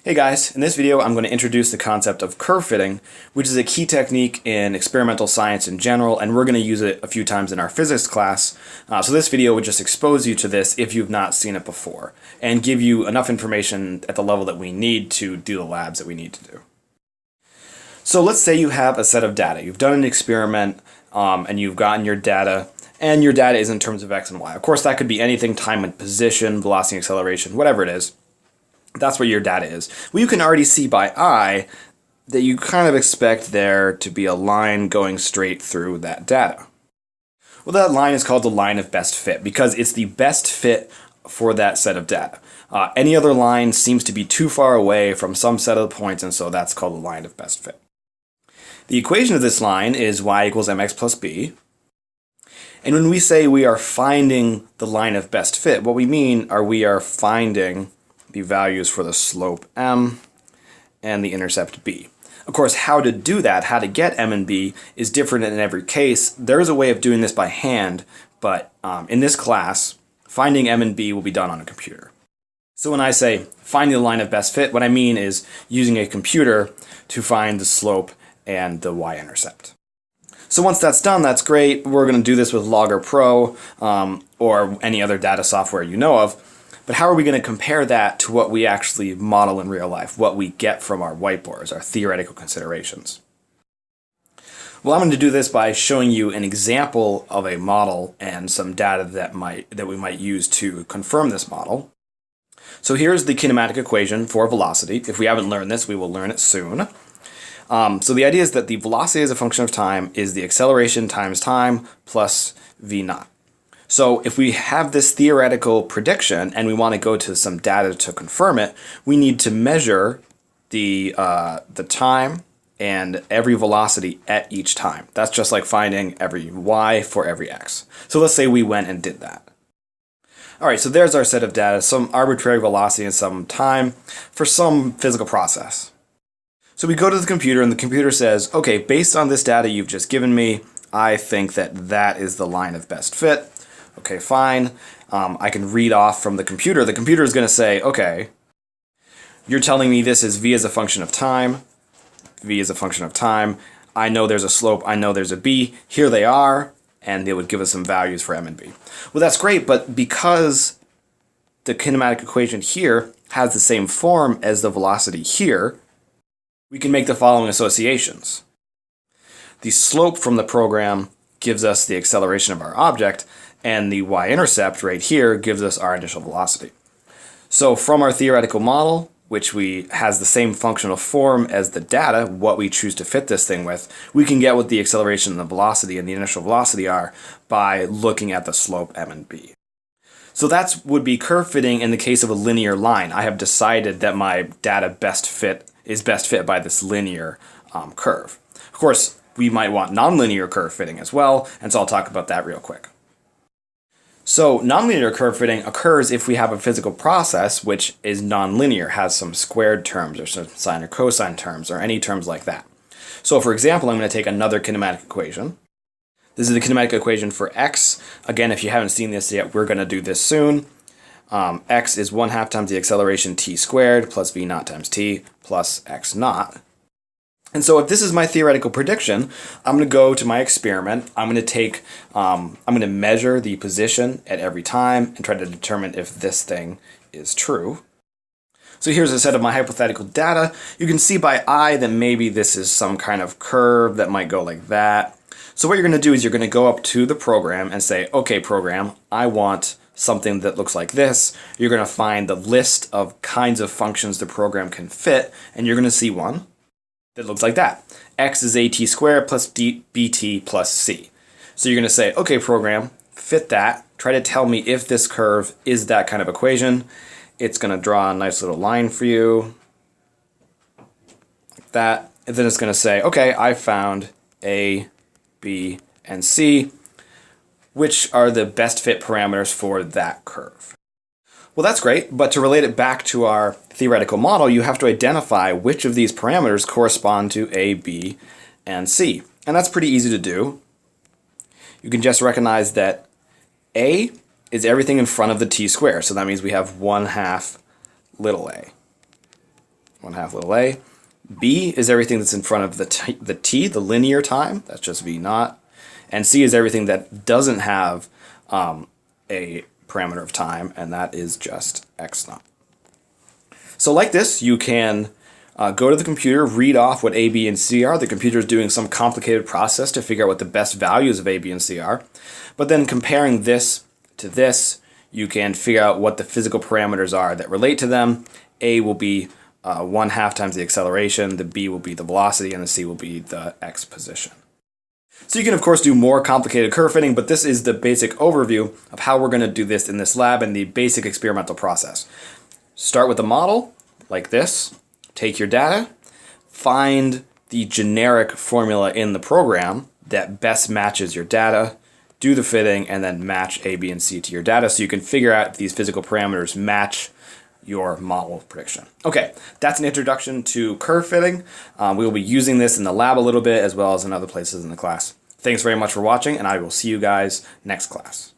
Hey guys, in this video I'm going to introduce the concept of curve fitting, which is a key technique in experimental science in general, and we're going to use it a few times in our physics class. So this video would just expose you to this if you've not seen it before, and give you enough information at the level that we need to do the labs that we need to do. So let's say you have a set of data. You've done an experiment, and you've gotten your data, and your data is in terms of x and y. Of course, that could be anything: time and position, velocity, acceleration, whatever it is. That's what your data is. Well, you can already see by eye that you kind of expect there to be a line going straight through that data. Well, that line is called the line of best fit because it's the best fit for that set of data. Any other line seems to be too far away from some set of points, and so that's called the line of best fit. The equation of this line is y equals mx plus b. And when we say we are finding the line of best fit, what we mean are we are finding the values for the slope m and the intercept b. Of course, how to do that, how to get m and b, is different in every case. There is a way of doing this by hand, but in this class, finding m and b will be done on a computer. So when I say finding the line of best fit, what I mean is using a computer to find the slope and the y-intercept. So once that's done, that's great. We're going to do this with Logger Pro or any other data software you know of. But how are we going to compare that to what we actually model in real life, what we get from our whiteboards, our theoretical considerations? Well, I'm going to do this by showing you an example of a model and some data that we might use to confirm this model. So here's the kinematic equation for velocity. If we haven't learned this, we will learn it soon. So the idea is that the velocity as a function of time is the acceleration times time plus v naught. So if we have this theoretical prediction and we want to go to some data to confirm it, we need to measure the time and every velocity at each time. That's just like finding every y for every x. So let's say we went and did that. All right, so there's our set of data, some arbitrary velocity and some time for some physical process. So we go to the computer and the computer says, okay, based on this data you've just given me, I think that that is the line of best fit. Okay, fine. I can read off from the computer. The computer is going to say, okay, you're telling me this is v as a function of time. V is a function of time. I know there's a slope. I know there's a b. Here they are. And they would give us some values for m and b. Well, that's great, but because the kinematic equation here has the same form as the velocity here, we can make the following associations. The slope from the program gives us the acceleration of our object, and the y-intercept right here gives us our initial velocity. So from our theoretical model, which has the same functional form as the data, what we choose to fit this thing with, we can get what the acceleration and the velocity and the initial velocity are by looking at the slope m and b. So that would be curve fitting in the case of a linear line. I have decided that my data is best fit by this linear curve. Of course, we might want nonlinear curve fitting as well, and so I'll talk about that real quick. So nonlinear curve fitting occurs if we have a physical process which is nonlinear, has some squared terms or some sine or cosine terms or any terms like that. So for example, I'm going to take another kinematic equation. This is the kinematic equation for x. Again, if you haven't seen this yet, we're going to do this soon. X is 1/2 times the acceleration t squared plus v naught times t plus x naught. And so if this is my theoretical prediction, I'm going to go to my experiment. I'm going to measure the position at every time and try to determine if this thing is true. So here's a set of my hypothetical data. You can see by eye that maybe this is some kind of curve that might go like that. So what you're going to do is you're going to go up to the program and say, okay, program, I want something that looks like this. You're going to find the list of kinds of functions the program can fit, and you're going to see one that looks like that. X is at squared plus bt plus c. So you're going to say, okay, program, fit that. Try to tell me if this curve is that kind of equation. It's going to draw a nice little line for you, like that. And then it's going to say, okay, I found A, B, and C, which are the best fit parameters for that curve. Well, that's great, but to relate it back to our theoretical model, you have to identify which of these parameters correspond to A, B, and C. And that's pretty easy to do. You can just recognize that A is everything in front of the t squared, so that means we have 1/2 little a. 1/2 little a. B is everything that's in front of the t, the linear time. That's just v naught. And c is everything that doesn't have a parameter of time, and that is just x naught. So like this, you can go to the computer, read off what a, b, and c are. The computer is doing some complicated process to figure out what the best values of a, b, and c are. But then comparing this to this, you can figure out what the physical parameters are that relate to them. A will be 1/2 times the acceleration, the b will be the velocity, and the c will be the x position. So you can of course do more complicated curve fitting, but this is the basic overview of how we're going to do this in this lab and the basic experimental process. Start with a model like this, take your data, find the generic formula in the program that best matches your data, do the fitting, and then match A, B, and C to your data so you can figure out if these physical parameters match your model prediction. Okay, that's an introduction to curve fitting. We will be using this in the lab a little bit as well as in other places in the class. Thanks very much for watching, and I will see you guys next class.